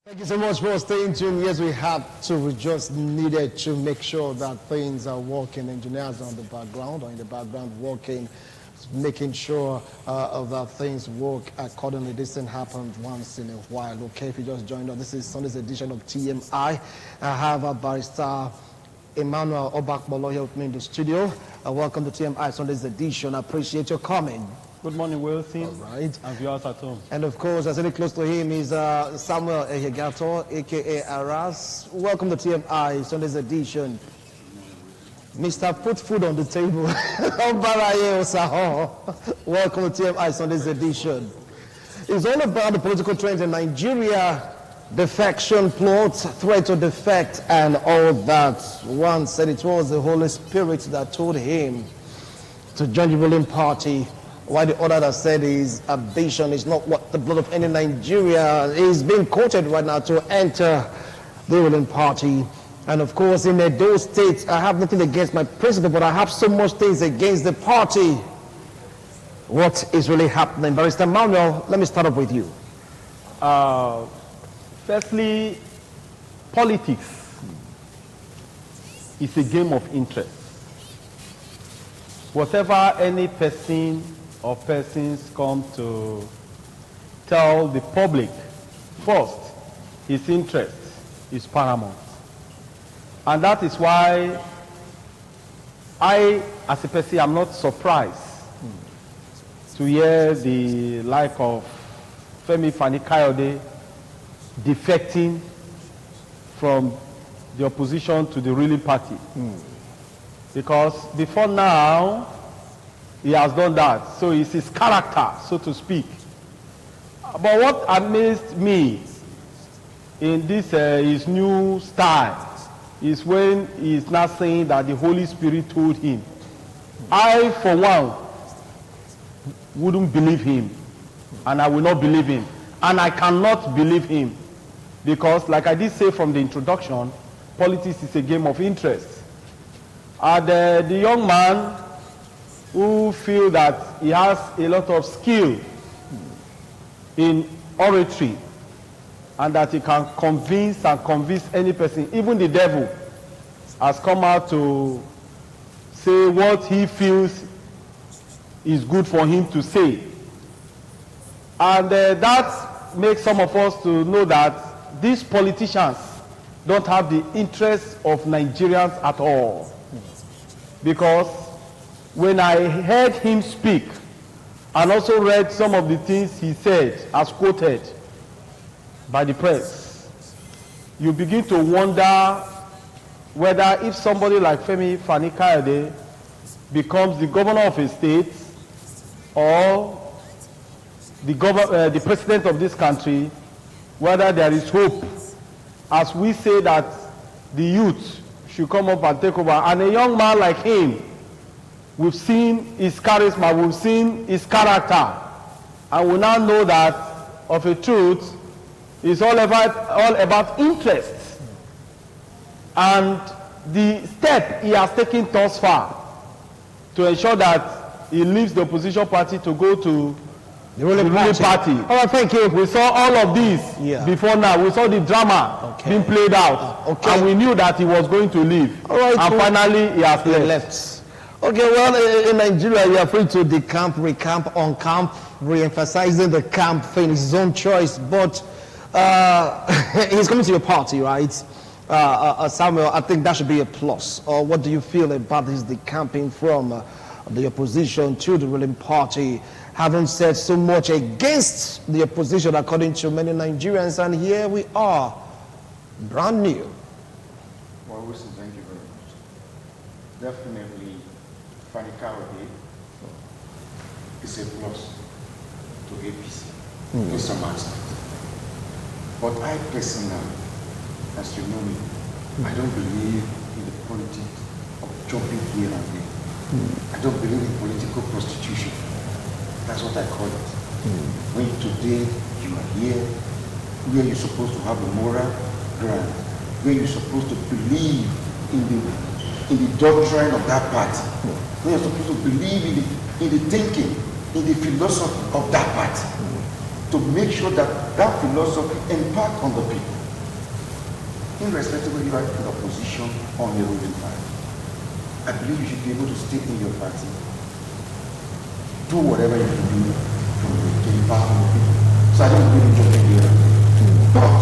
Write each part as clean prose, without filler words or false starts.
Thank you so much for staying tuned. Yes, we just needed to make sure that things are working. Engineers on the background, or in the background working, making sure that things work accordingly. This thing happens once in a while. Okay, if you just joined us, this is Sunday's edition of TMI. I have a barrister Emmanuel Obakbolo here with me in the studio. Welcome to TMI Sunday's edition. I appreciate your coming. Good morning, Wilson. All right. And viewers at home. And of course, as really close to him is Samuel Ehegato, aka Aras. Welcome to TMI Sunday's edition. Mr. Put Food on the Table. Welcome to TMI Sunday's edition. It's all about the political trends in Nigeria, defection plots, threat to defect, and all that. One said it was the Holy Spirit that told him to join the ruling party, while the other that said his ambition is not what the blood of any Nigeria is being quoted right now to enter the ruling party. And of course, in those states, I have nothing against my president, but I have so much things against the party. What is really happening? Barrister Manuel, let me start off with you. Firstly, politics is a game of interest. Whatever any person or persons come to tell the public, first, his interest is paramount. And that is why I, as a person, am not surprised to hear the like of Femi Fani-Kayode defecting from the opposition to the ruling party. Because before now, he has done that. So it's his character, so to speak. But what amazed me in this his new style is when he is now saying that the Holy Spirit told him. I, for one, wouldn't believe him. And I will not believe him. And I cannot believe him. Because, like I did say from the introduction, politics is a game of interest. And the young man who feel that he has a lot of skill in oratory and that he can convince any person, even the devil, has come out to say what he feels is good for him to say. And that makes some of us to know that these politicians don't have the interests of Nigerians at all. Because when I heard him speak and also read some of the things he said as quoted by the press, you begin to wonder whether if somebody like Femi Fani-Kayode becomes the governor of a state or the president of this country, whether there is hope, as we say that the youth should come up and take over. And a young man like him, we've seen his charisma, we've seen his character, and we now know that of a truth, it's all about interest. And the step he has taken thus far to ensure that he leaves the opposition party to go to the ruling party. All right, thank you. We saw all of this before now. We saw the drama being played out, and we knew that he was going to leave. All right, and finally, he has left. Okay, well, in Nigeria, you are free to decamp, recamp, uncamp, re-emphasizing the camp thing. It's his own choice, but he's coming to your party, right? Samuel, I think that should be a plus. Or what do you feel about his decamping from the opposition to the ruling party? Haven't said so much against the opposition, according to many Nigerians, and here we are, brand new. Well, Wilson, thank you very much. Definitely, Fani-Kayode is a plus to APC in some aspect. But I personally, as you know me, I don't believe in the politics of jumping here and there. I don't believe in political prostitution. That's what I call it. When today you are here, where you're supposed to have a moral ground, where you're supposed to believe in the doctrine of that party, where you're supposed to believe in the thinking, in the philosophy of that party. to make sure that that philosophy impacts on the people. Irrespective of whether you are in opposition or in the ruling party, I believe you should be able to stay in your party, do whatever you can do to impact on the people. So I don't believe in jumping here. But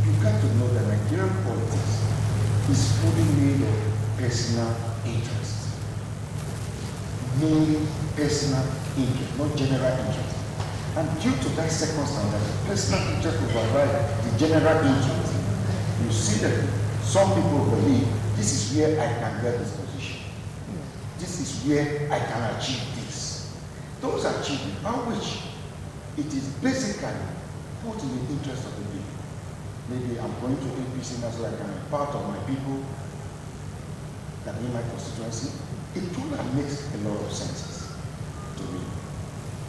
you got to know that Nigerian politics is fully made of personal interest. Mainly personal interest, not general interest. And due to that circumstance, that the personal interest override the general interest, you see that some people believe this is where I can get this position. This is where I can achieve this. Those achievements, by which it is basically put in the interest of the people. Maybe I'm going to APC now so I can be part of my people that in my constituency. It truly makes a lot of sense to me.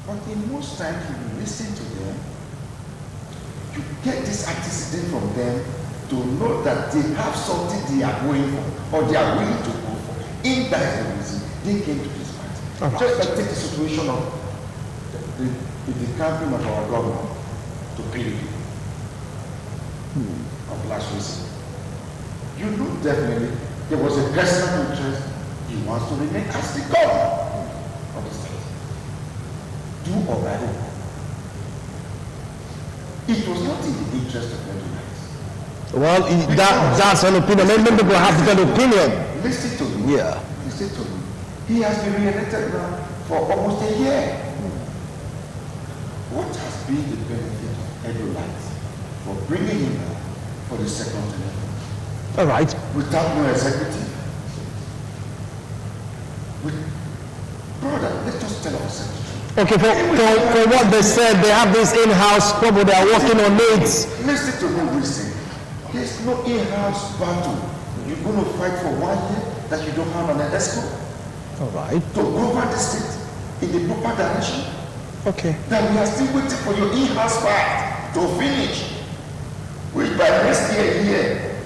But in most times when you listen to them, you get this antecedent from them to know that they have something they are going for or they are willing to go for. In that is the reason they came to this party. Right. Just like take the situation of the campaign of our governor to PDP of last week. You know definitely there was a personal interest. He wants to remain as the governor of the state. Do or die. It was not in the interest of everyone. Well, that's an opinion. Many people have different opinion. Listen to me. Yeah. Listen to me. He has been re-elected now for almost a year. What has been the benefit of Edolite for bringing him back for the second term? All right. Without no executive. Brother, let us tell ourselves. Okay, for what they said, they have this in-house trouble, they are working on it. Listen to me, Wilson. There's no in-house battle. You're going to fight for 1 year that you don't have an escort. All right. To govern the state in the proper direction. Okay. Then we are still waiting for your in-house fight to finish. Which by next year,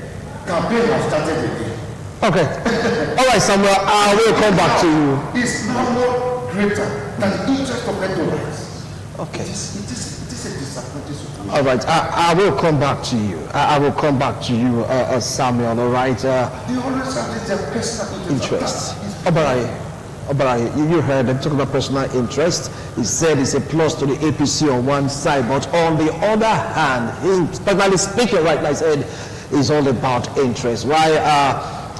campaign has started again. Okay. All right, Samuel, I will come back to you. It's now not greater than the interest of Edolites. Okay. It is a disappointing situation. All right, I will come back to you. I will come back to you, Samuel, all right? They always have their personal interest. Obarai, you heard them talking about personal interest. He said it's a plus to the APC on one side, but on the other hand, personally speaking, right, like I said, it's all about interest. Why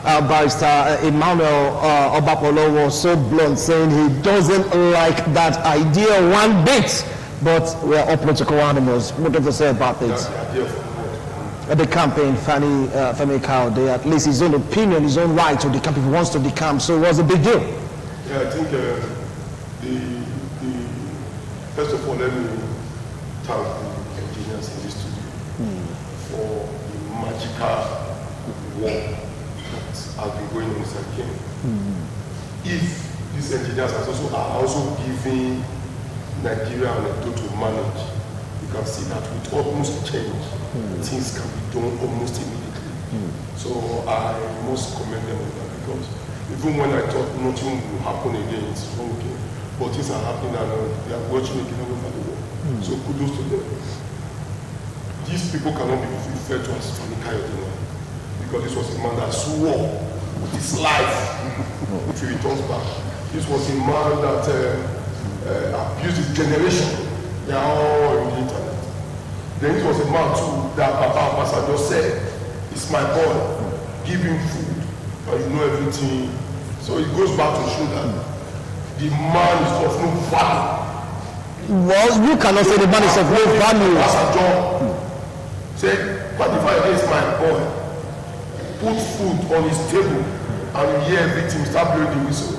Barrister Emmanuel Obapolo was so blunt, saying he doesn't like that idea one bit, but we are all political animals. What do you say about this? The campaign, Femi Kaude, at least his own opinion, his own right to decamp if he wants to decamp, so it was a big deal. Yeah, I think first of all, let me thank the engineers in this studio for the magical work that has been going on since I came. If these engineers are also giving Nigeria an anecdote to manage, you can see that with almost change, things can be done almost immediately. So I must commend them on that, because even when I thought nothing will happen again, it's okay, but things are happening and they are watching again all over the world. So kudos to them. These people cannot be referred to as Femi Kaude, because this was a man that swore with his life if he returns back. This was a man that abused his generation. They are all on the internet. Then it was a man too that Papa Ambassador said, "It's my boy, give him food, and you know everything." So it goes back to show that the man is of no value. Well, you cannot say the man is of no value. Ambassador said, "Quantify against my boy, put food on his table, and you hear everything, start blowing the whistle."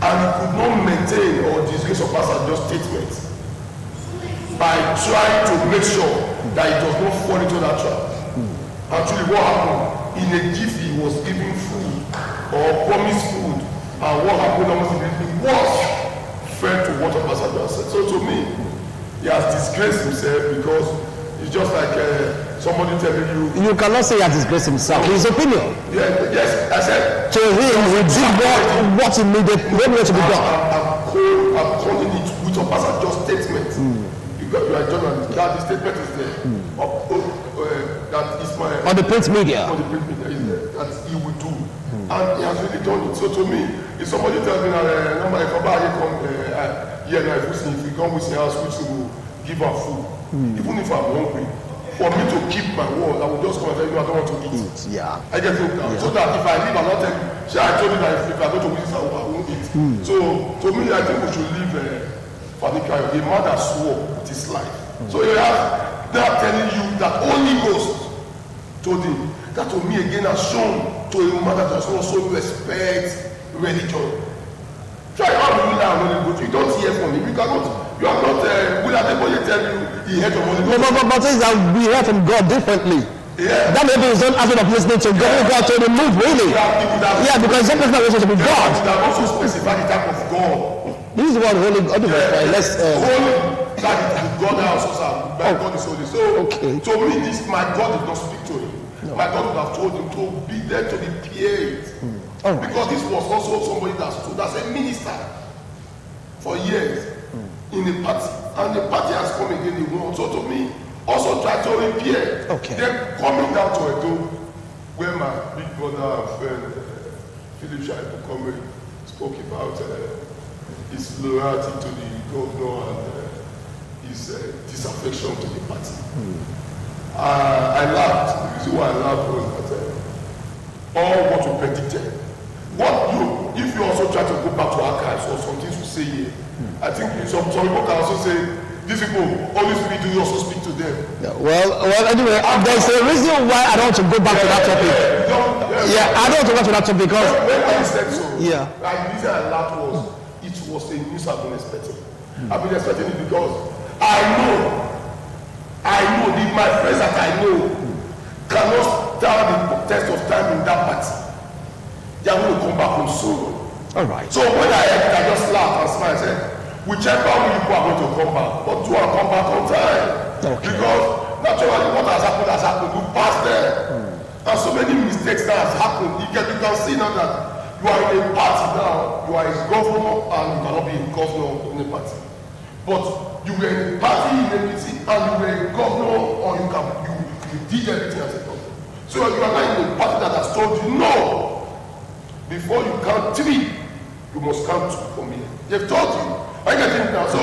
And he could not maintain or disgrace of Ambassador's statement by trying to make sure that it does not fall into that trap. Actually, what happened? In a jiffy, he was giving food or promised food, and what happened almost immediately was fair to what Ambassador said. So to me, he has disgraced himself, because it's just like somebody telling you. You cannot say he has disgraced himself. His opinion. Yeah, yes, I said. To him, we did what he needed to be done. I'm calling it with Ambassador's statement. you are a journalist, that the statement is there. That is my... On the print media. On the print media is there. That he will do. And he has really done it. So to me, if somebody tells me that, if you come with your house, which will give her food, even if I'm hungry, for me to keep my word, I will just come and tell you I don't want to eat. Yeah. I get it now. Yeah. So that if I leave, I'm not telling you. I told you that if I go to visit, I won't eat. So to me, I think we should leave Fanika, a man that swore with his life. So you have that telling you that Holy Ghost told him. That to me again has shown to a man that does also respect religion. Try how you now Holy Ghost. You don't hear from him. You cannot. You are not. Will anybody tell you he heard from Holy Ghost? No, but things that we hear from God differently. Yeah. That maybe is not aspect of listening to God. God told him move really. Yeah, because some people are supposed to be God. That also specify the type of God. This is what Holy God. Let's. Holy. That is God also. My God is holy. So okay. To me, this my God did not speak to him. No. My God would have told him to be there to the period. Right. Because this was also somebody that stood as a minister for years in the party. And the party has come again the world. So to me, also try to repair. Okay. Then coming down to Edo, where my big brother and friend Philip Shaibu Comey spoke about his loyalty to the governor and his disaffection to the party. I laughed. The reason why I laughed was that all what we predicted. If you also try to go back to archives or some things we say here, I think some people can also say, these people, Holy Spirit, do you also speak to them? Yeah, well, anyway, there's a reason why I don't want to go back to that topic. I don't want to go back to that topic because... When I said so, the reason I laughed was, it was a news I've been expecting. I've been expecting it because I know my friends that I know cannot stand the test of time in that party. They are going to come back home soon. All right. So when I heard it, I just laughed and smiled and said, whichever way you go are going to come back, but do I come back on time? Okay. Because naturally what has happened, you pass there. And so many mistakes that has happened. You can see now that you are in a party now, you are a governor and you cannot be a governor in a party. But you were in a party in a meeting and you were a governor or you did everything as a governor. So you are now in a party that has told you no. Before you count 3, you must count 2 for me. They've told you. I get it now. So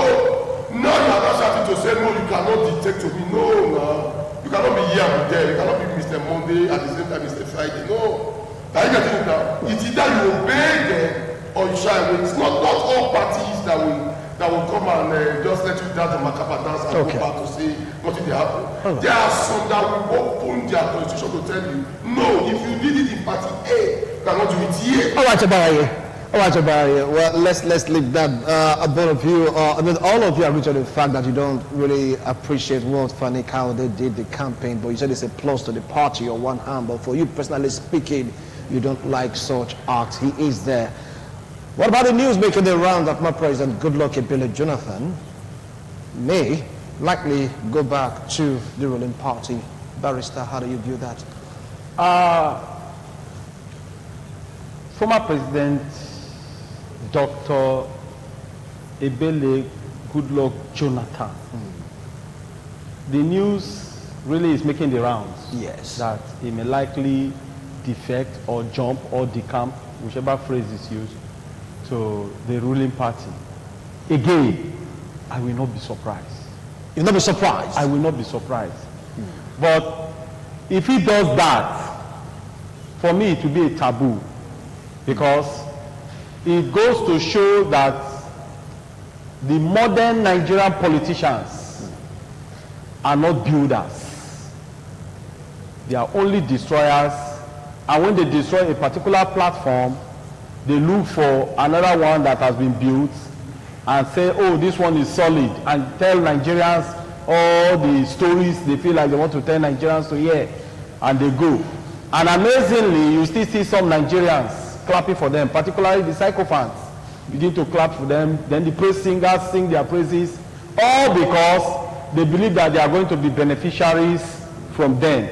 now you are not starting to say no, you cannot dictate to me. No. You cannot be here and there. You cannot be Mr. Monday at the same time Mr. Friday. No. I get it now. It's either you obey them or you shy away. It's not all parties that will come and just let you dance the Makaba dance and go back to say what did happen. There are some that will open their constitution to tell you, no, if you did it in party A, you cannot do it here. All right, Jabari. Well, let's leave that. Both of you, all of you agree to the fact that you don't really appreciate what Fani Kaude did the campaign, but you said it's a plus to the party on one hand, but for you personally speaking, you don't like such acts. He is there. What about the news making the round that my President Goodluck Ebele Jonathan may likely go back to the ruling party? Barrister, how do you view that? Former President Dr. Ebele Goodluck Jonathan. The news really is making the rounds. Yes. That he may likely defect or jump or decamp, whichever phrase is used, to the ruling party. Again, I will not be surprised. You'll not be surprised? I will not be surprised. But if he does that, for me it will be a taboo, because it goes to show that the modern Nigerian politicians are not builders. They are only destroyers, and when they destroy a particular platform, they look for another one that has been built and say, oh, this one is solid, and tell Nigerians all the stories they feel like they want to tell Nigerians to hear, and they go. And amazingly, you still see some Nigerians clapping for them, particularly the sycophants begin to clap for them. Then the praise singers sing their praises, all because they believe that they are going to be beneficiaries from them.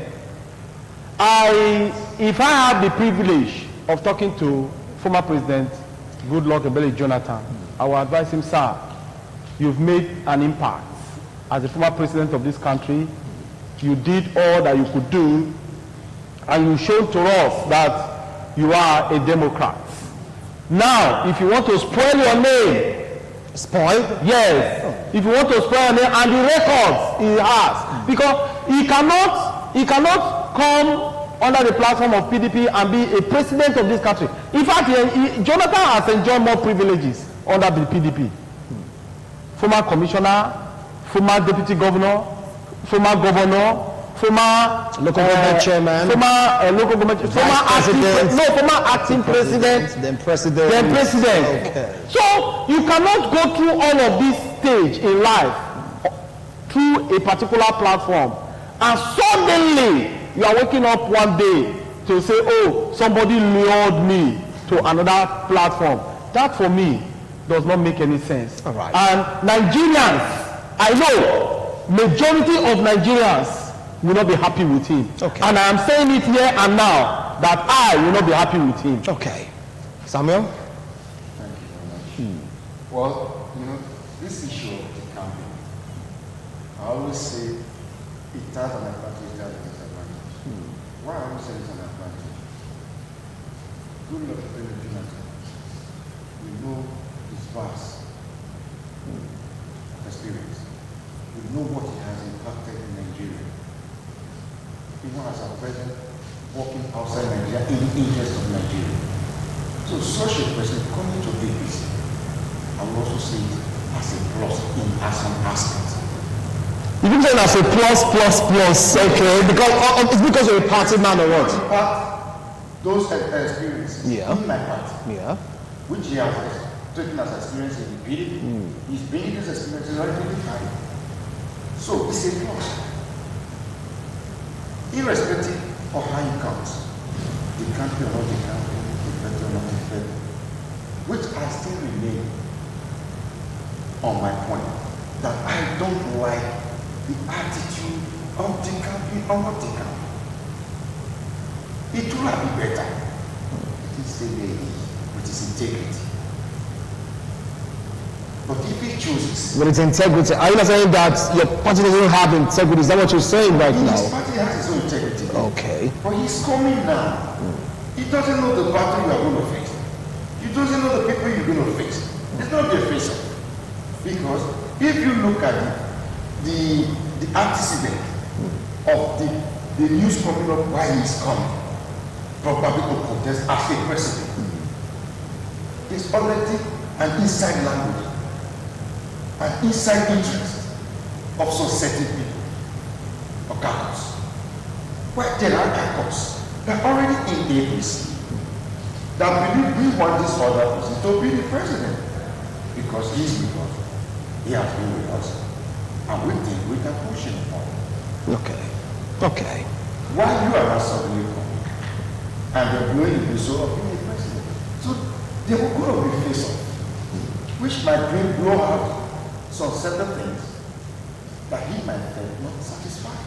If I have the privilege of talking to former President Goodluck Ebele Jonathan, I will advise him, sir, you've made an impact as the former president of this country, you did all that you could do, and you showed to us that you are a Democrat. Now, if you want to spoil your name, Spoil? yes, if you want to spoil your name and the records he has, because he cannot come under the platform of PDP and be a president of this country. In fact, Jonathan has enjoyed more privileges under the PDP. Former commissioner, former deputy governor, former governor, former local government chairman, former local government, former acting president, then president. Okay. So you cannot go through all of this stage in life through a particular platform, and suddenly you are waking up one day to say, oh, somebody lured me to another platform. That for me does not make any sense. All right. And Nigerians, I know majority of Nigerians will not be happy with him. Okay. And I am saying it here and now that I will not be happy with him. Okay. Samuel? Thank you very much. Well, this issue of the campaign, I always say it has an advantage, it has a disadvantage. Why I always say it's an advantage? Good luck to Jonathan. We know his vast experience. We know what he has impacted in Nigeria. Even as a president working outside Nigeria in the interest of Nigeria. So such a person coming to APC, I will also see it as a plus in some aspects. You can say it as a plus, okay, because it's because you're a party man or what? Those experiences in my party, which he has taken as experience in the PDP, he's bringing these experiences already in the party. So it's a plus. Irrespective of how it comes, the country or not the country, the better or not the better, which I still remain on my point that I don't like the attitude of the country or not the country. It will be better. It is the way with its integrity. But if he chooses... With its integrity, are you not saying that your party doesn't have integrity? Is that what you're saying right now? His party has its own integrity. Okay. But he's coming now. He doesn't know the battle you are going to face. He doesn't know the people you're going to face. It's not the face. Because if you look at the antecedent of the news coming up why he's coming, probably to contest as a president, it's already an inside language, an inside interest of some certain people or caucus. Where there are caucus that are already in APC that believe we want this other person to be the president because he's with us. He has been with us. And we think we can push him on. Okay. Why you are not suddenly coming and they're blowing the whistle of being the president? So they will go to be face off, which might blow out some certain things that he might feel not satisfied.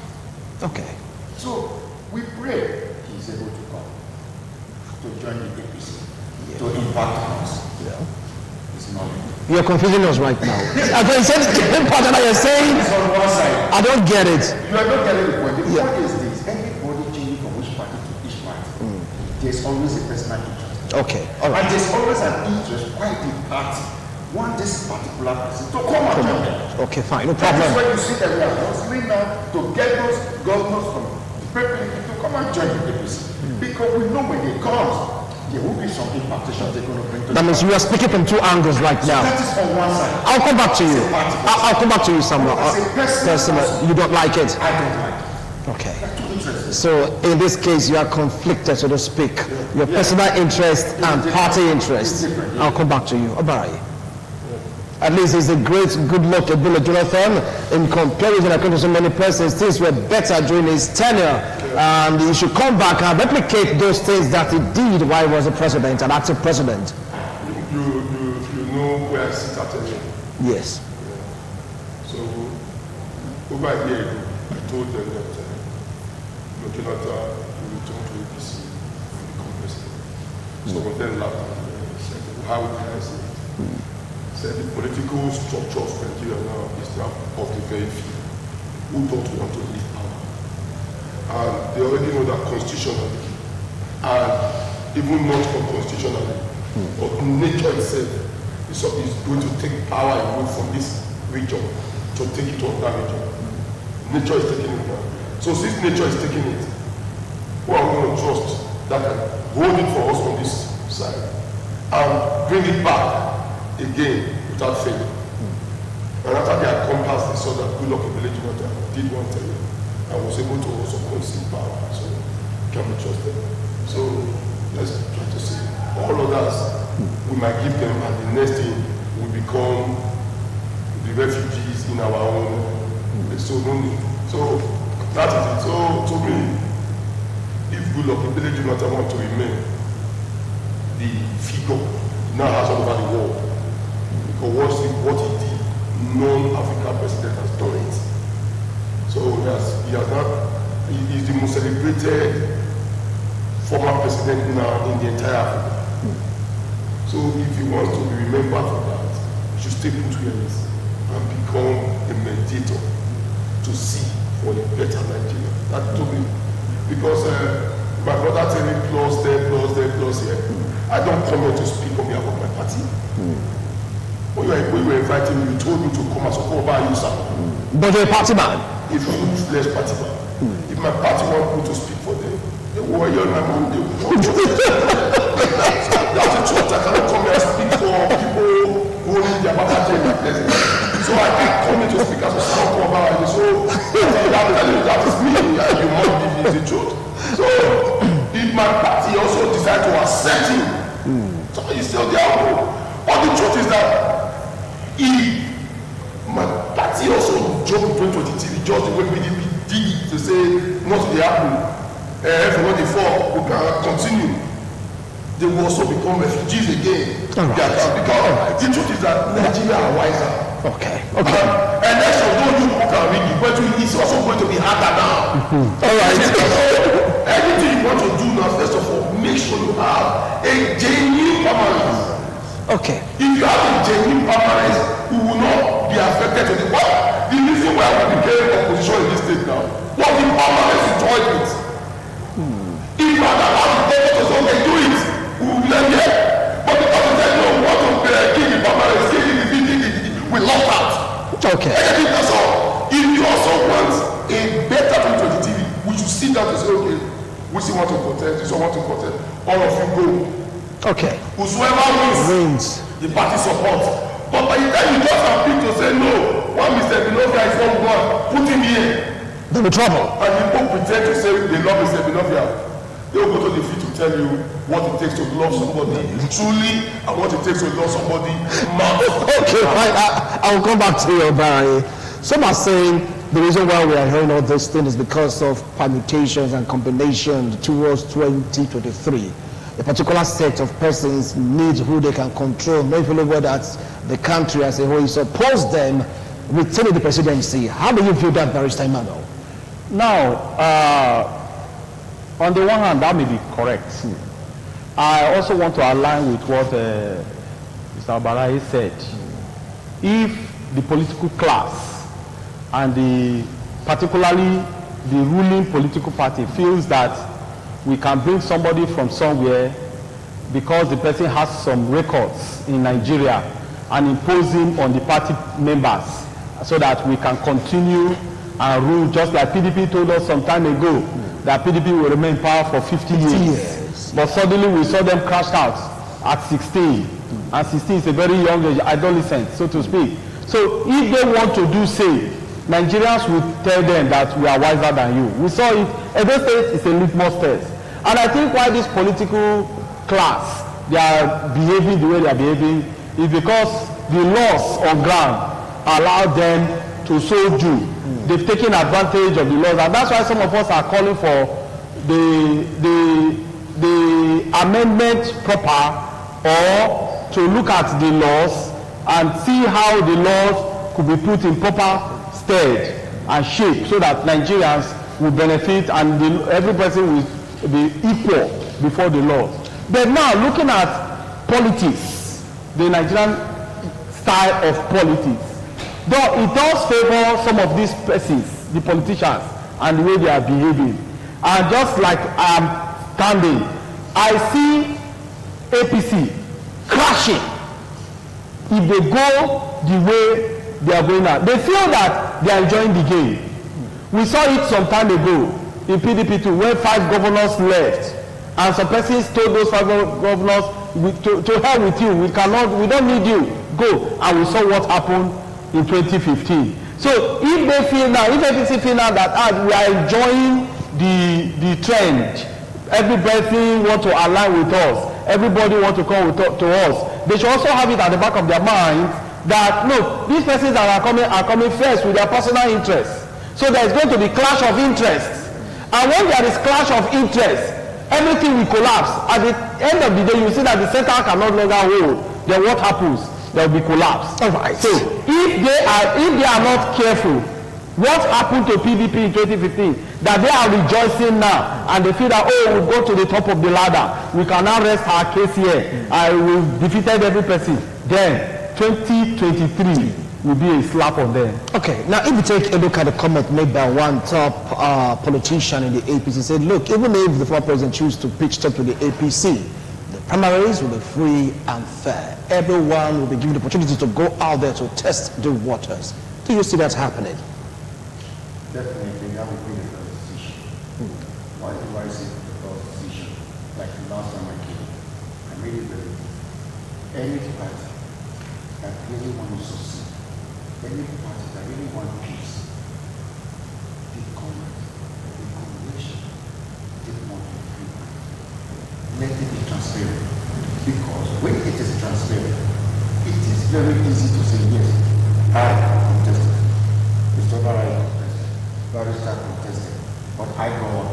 Okay. So we pray he is able to come to join the APC, to impact on us. It's not. You're confusing us right now. I can sense the part that you're saying. It's on one side. I don't get it. You are not getting the point. The point is this: anybody changing from which party to which party, there's always a personal interest. Okay. All right. And there's always an interest why the party want this particular person to come and join them. Okay, fine. No That is problem. why you see that we are hustling now to get those governors from the people to come and join the APC. Because we know when they come, there will be some impactation they're going to bring to That means you are speaking from two angles right now. That is on one side. I'll come back to you. I'll come back to you, Samuel. Personal, you don't like it? I don't like it. Okay. Too interested. So in this case, you are conflicted, so to speak. Your personal interest and party interest. I'll come back to you. Bye. At least it's a great good luck at Bullet Jonathan. In comparison, according to so many persons, things were better during his tenure. And he should come back and replicate those things that he did while he was a president, an active president. You know where I sit at any. Yes. So over a year ago, I told them that Jonathan will return to APC and become president. Some of them laughed and said, how can I say it? said the political structure of Nigeria now is now of the very few who don't want to leave power. And they already know that constitutionally, and even not constitutionally, but nature itself is going to take power away from this region to take it to another region. Nature is taking it now. So since nature is taking it, who are we going to trust that can hold it for us on this side and bring it back again without failure? And after they had compassed, they saw that good luck in village did one thing and was able to also concede power. So can we trust them? So let's try to see. All others, we might give them, and the next thing will become the refugees in our own. So that is it. So to me, if good luck in village want to remain the figure now has all over the world, because what he did, non-African president has done it. So he is the most celebrated former president now in the entire Africa. So if he wants to be remembered for that, he should stay put where he is and become a mediator to see for a better Nigeria. That told me. Because my brother tell me plus here. I don't come here to speak on behalf of my party. When you were inviting me, you told me to come and support by you, sir. But you're a party man. If you less party man, if my party want me to speak for them, they will hear my mom. They will that's the truth. I cannot come here and speak for people who need their party in their president. So I can come here to speak as a sound about it. So that is me, and you must believe the truth. So if my party also decide to accept him, so he's still there. But the truth is that if my party also joke in 2023, just the way PDP did it to say not to the happen, for what they fall, we can continue. They will also become refugees again. Because the truth is that Nigeria are wiser. Okay. Election, though you can read it, but it's also going to be harder now. All right. Anything you want to do now, first of all, make sure you have a genuine permanence. Okay. If you have a genuine permanence, we will not be affected to the world. The reason why we became opposition in this state now was the permanence we joined with. If you had allowed the government to say, okay, do it, we will be like, yeah. But because they said, no, we want to give the permanence, we lost out. Okay. That's all. If you also want a better 2023, we should sit down to say, okay, we still want to protect, this one want to protect. All of you go. Okay. Whosoever wins, the party supports. But by the time you just have people to say, no, one Mr. Belovia is not one, put him here. There'll be trouble. And people pretend to say they love Mr. Belovia. They will go to the field to tell you what it takes to love somebody truly and what it takes to love somebody Okay, fine. I will come back to you, Barry. Some are saying the reason why we are hearing all this thing is because of permutations and combinations towards 2023. A particular set of persons needs who they can control, not even whether that's the country as a whole. Suppose them retaining the presidency. How do you view that, Barrister Emmanuel? Now, on the one hand, that may be correct. I also want to align with what Mr. Abarahi said. If the political class and particularly the ruling political party feels that we can bring somebody from somewhere because the person has some records in Nigeria and impose him on the party members so that we can continue and rule, just like PDP told us some time ago that PDP will remain in power for 50 years. But suddenly we saw them crashed out at 16. And 16 is a very young age, adolescent, so to speak. So if they want to do say, Nigerians will tell them that we are wiser than you. We saw it. Every state is a litmus test. And I think why this political class, they are behaving the way they are behaving, is because the laws on ground allow them to so do. They've taken advantage of the laws, and that's why some of us are calling for the amendment proper, or to look at the laws and see how the laws could be put in proper stead and shape so that Nigerians will benefit and every person will be equal before the law. But now looking at politics, the Nigerian style of politics. Though it does favor some of these persons, the politicians, and the way they are behaving. And just like I am standing, I see APC crashing if they go the way they are going now. They feel that they are enjoying the game. We saw it some time ago in PDP too, when 5 governors left, and some persons told those 5 governors, to hell with you, we don't need you, go. And we saw what happened in 2015. So if they feel now, if APC feel now that we are enjoying the trend, everybody want to align with us, everybody want to come to us, they should also have it at the back of their mind that no, these persons that are coming first with their personal interests. So there is going to be clash of interests. And when there is clash of interests, everything will collapse. At the end of the day, you see that the center cannot longer hold. Then what happens? There will be collapse. All right. So if they are not careful, what happened to PDP in 2015? That they are rejoicing now, and they feel that, oh, we'll go to the top of the ladder. We can now rest our case here. We've defeated every person. Then 2023 will be a slap on them. Okay, now if you take a look at the comment made by one top politician in the APC, said, look, even if the former president chooses to pitch top to the APC, the primaries will be free and fair. Everyone will be given the opportunity to go out there to test the waters. Do you see that happening? Definitely, that would be the first decision. Why do I say the first decision? Like the last time I came, I made it very clear. Any party that really want to succeed, any party that really want peace, the common, the combination, they want to free. Let it be transparent. Because when it is transparent, it is very easy to say, yes, I contested. Mr. Barry contested. Barrister contested. But I go on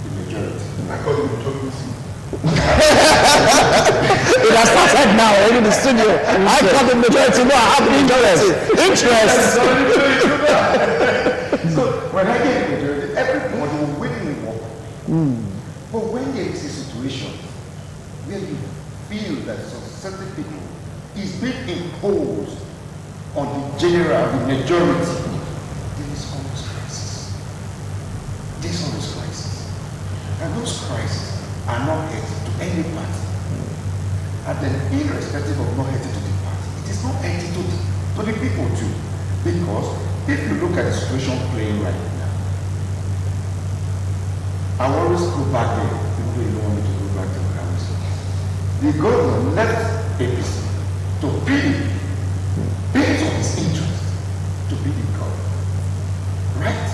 the majority. I call it majority. It has started now, in the studio. I call the majority, no, I have the majority. Interest. So when I get the majority, everybody will willingly walk. But when there is a situation where you feel that some certain people is being imposed on the general, the majority, there is always crisis. There's always crisis. And those crises are not headed to any party. And then irrespective of not headed to the party, it is not headed to the people too. Because if you look at the situation playing right now, I always go back there. People don't want me to go back to the house. The governor left APC to PDP based on his interest to be the governor. Right?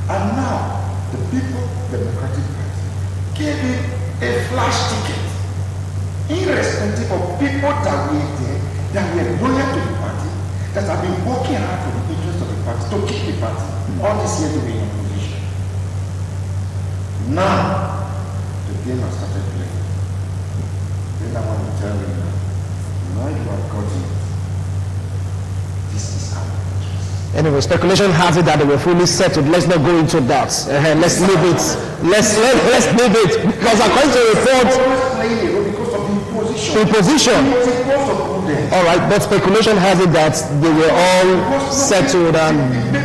And now, the people, the Democratic Party, gave him a flash ticket, irrespective of people that were there, that were loyal to the party, that have been working hard for the interest of the party, to keep the party, all this year to be in opposition. Now, the game has started playing. Then I want to tell you now you have gotten it. This is our interest. Anyway, speculation has it that they were fully settled. Let's not go into that. Let's leave it. Let's leave it. Because according to the report, because of the imposition. Imposition. All right, but speculation has it that they were all settled and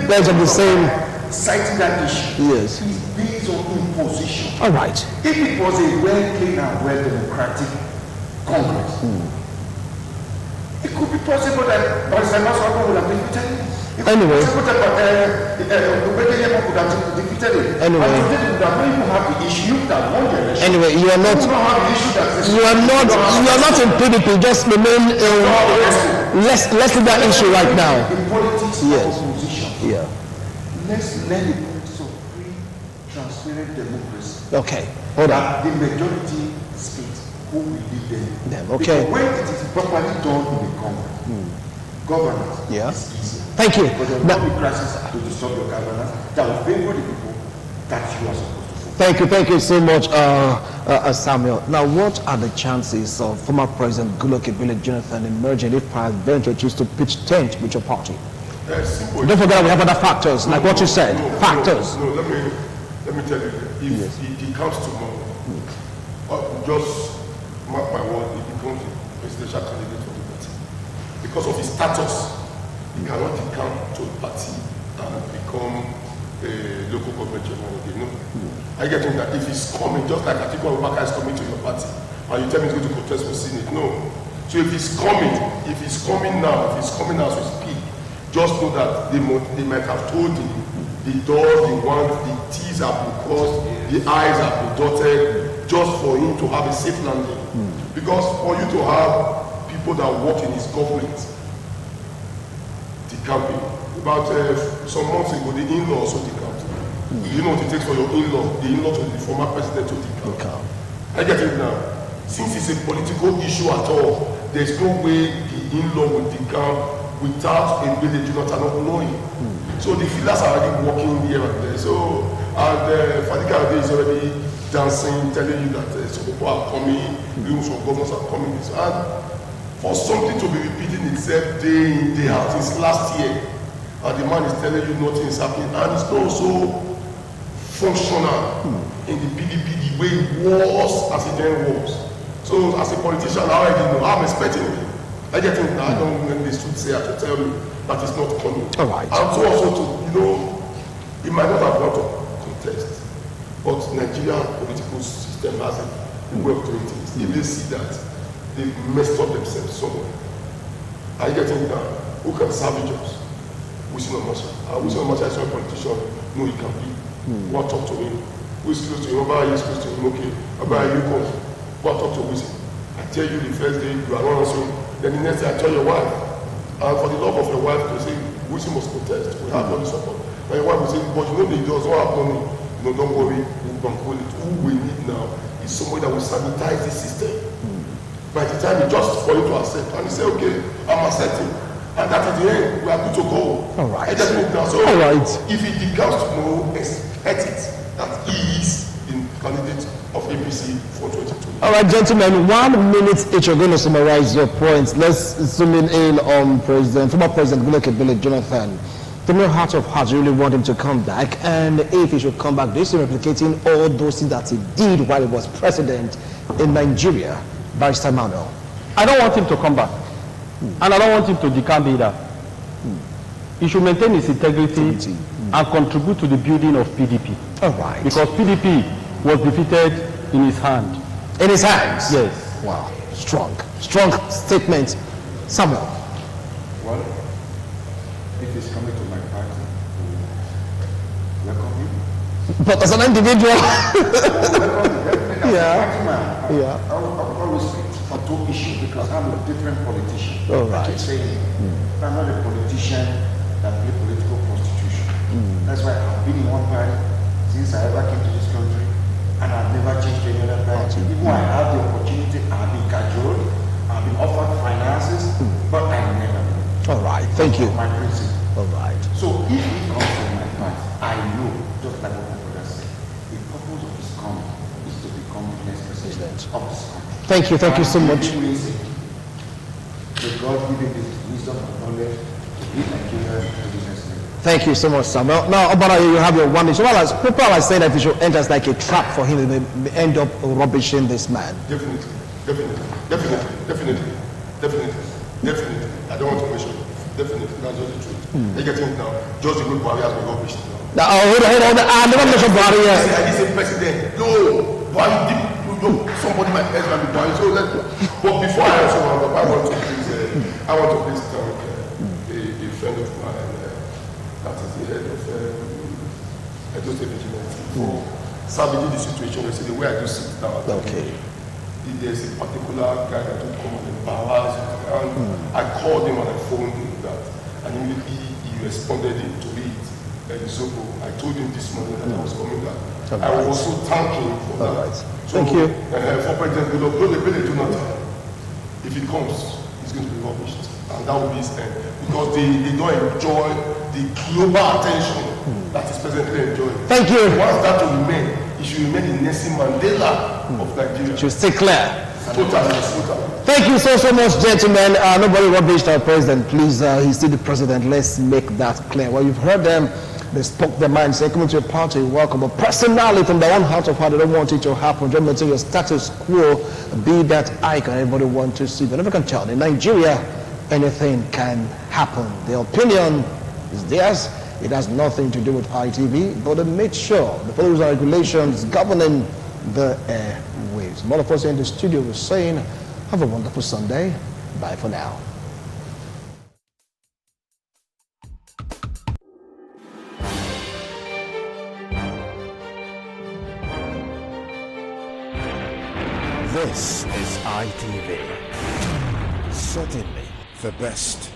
based on the same. Citing that issue. Yes. Is based on imposition. All right. If it was a well-clean and well-democratic Congress, it could be possible that Barrister Maswaka would have defeated it. Anyway. Anyway, you are not in PDP. Just remain. Let's leave that issue right now. In politics, yes. opposition. Yeah. Let's let the process of free, transparent democracy. Okay. Hold on. The majority state who will lead them. Okay. Because when it is properly done in the Congress, governance Yeah. is easier. Thank you. But there will not be crisis to disturb your governance that will favor the people that you are supposed to favor. Thank you so much, Samuel. Now, what are the chances of former President Goodluck Ebele Jonathan emerging if peradventure choose to pitch tent with your party? Don't forget we have other factors, like what you said. Factors. No, let me tell you. If he comes tomorrow, just mark my word, he becomes a presidential candidate for the party. because of his status, he cannot decamp to a party and become a local government chairman again. No. I get him that if he's coming, just like Atiku Abubakar is coming to your party, and you tell me he's going to contest for Senate, no. So if he's coming now as we speak, just know that they might have told him the doors, the T's have been crossed, the I's have been dotted, just for him to have a safe landing. Because for you to have people that work in his government decamping, about some months ago, the in-law also decamped. You know what it takes for your in-law, the in-law to the former president to decamp. I get it now. Since it's a political issue at all, there's no way the in-law will decamp without a village Jonathan not knowing. So the fillers are already working here and there. So, and Fadika is already dancing, telling you that some people are coming, some governments are coming. And for something to be repeating itself day in, day out, since last year, and the man is telling you nothing is happening, and it's not so functional in the PDP the way it was as it then was. So as a politician, I already know, I'm expecting it. I get it now, I don't when they should say, I to tell me that it's not coming. All right. And so also to, he might not have want to contest, but Nigerian political system has a way of doing things. If they see that, they've messed up themselves somewhere. I get it now, who can salvage us? Wilson Omasha. Wilson Omasha is not a politician, no, he can be. Go and talk to him. Who is close to him? About is close to him, okay. About you come, go and talk to Wilson. I tell you the first day, you are not answering. Then the next day I tell your wife, and for the love of your wife to say, Wilson must protest, we have all the support. And your wife will say, but you know he does not have money. No, don't worry, we'll control it. Who we need now is somebody that will sanitize the system. By the time it's just for you to accept, and you say, okay, I'm accepting. And that at the end, we are good to go. All right. I just need now. So all right. If it becomes tomorrow, expect it. That he is the candidate of APC for 2020. All right, gentlemen, 1 minute each. You're going to summarize your points. Let's zoom in on former President Goodluck Jonathan. From your heart of hearts, you really want him to come back, and if he should come back, this is replicating all those things that he did while he was president in Nigeria. Barrister Manuel. I don't want him to come back, and I don't want him to decamp either. He should maintain his integrity and contribute to the building of PDP. All right. Because PDP was defeated in his hand. In his hands? Yes. Wow. Strong statement. Samuel. Well, if he's coming to my party, welcome him. But as an individual. Yeah. Yeah. I will always speak for two issues because I'm a different politician. All right. I keep saying, I'm not a politician that play political prostitution. That's why I've been in one party since I ever came to this country, and I've never changed to any other party. Even when I have the opportunity, I've been cajoled, I've been offered finances, but I never. All right. Thank you. My principle. All right. So if he comes to my party, I know, just like what my brother said, the purpose of his coming is to become the next president of this country. Thank you so much. May God give him the wisdom and knowledge to lead Nigeria to the next level. Thank you so much, Samuel. Now, Obara, you have your 1 minute. So, people are saying that he should enter as like a trap for him. They may end up rubbishing this man. Definitely. I don't want to mention it. Definitely, that's just the truth. I get it now. Just the way Buhari has been rubbished now. Now, hold on. I never mentioned Buhari yet. I didn't say president. No, Buhari did. No, somebody might else can be Buhari. So but before I also I want to please thank a friend of mine that is the head of Edo State Vigilante for salvaging the situation. You see the way I just sit down. Okay. There's a particular guy that would come and embarrass you. And I called him and I phoned him that, and immediately he responded to it. Zobo, I told him this morning that I was coming back. I will also thank him for that. Right. So, thank you. For President Goodluck, do not. If he comes, he's going to be rubbished, and that will be his end. Because they don't enjoy the global attention that is presently enjoyed. Thank you. Once that will remain, he should remain the Nelson Mandela of Nigeria. Should stay clear. Totally. Thank you so much, gentlemen. Nobody rubbished our president. Please, he's still the president. Let's make that clear. Well, you've heard them. They spoke their mind, say, coming to a party, welcome. But personally, from their own heart of heart, they don't want it to happen. Just maintain your status quo, be that icon everybody wants to see. But never can tell. In Nigeria, anything can happen. The opinion is theirs. It has nothing to do with ITV, but to make sure the rules and regulations governing the airwaves. All of us in the studio are saying, have a wonderful Sunday. Bye for now. This is ITV. Certainly the best.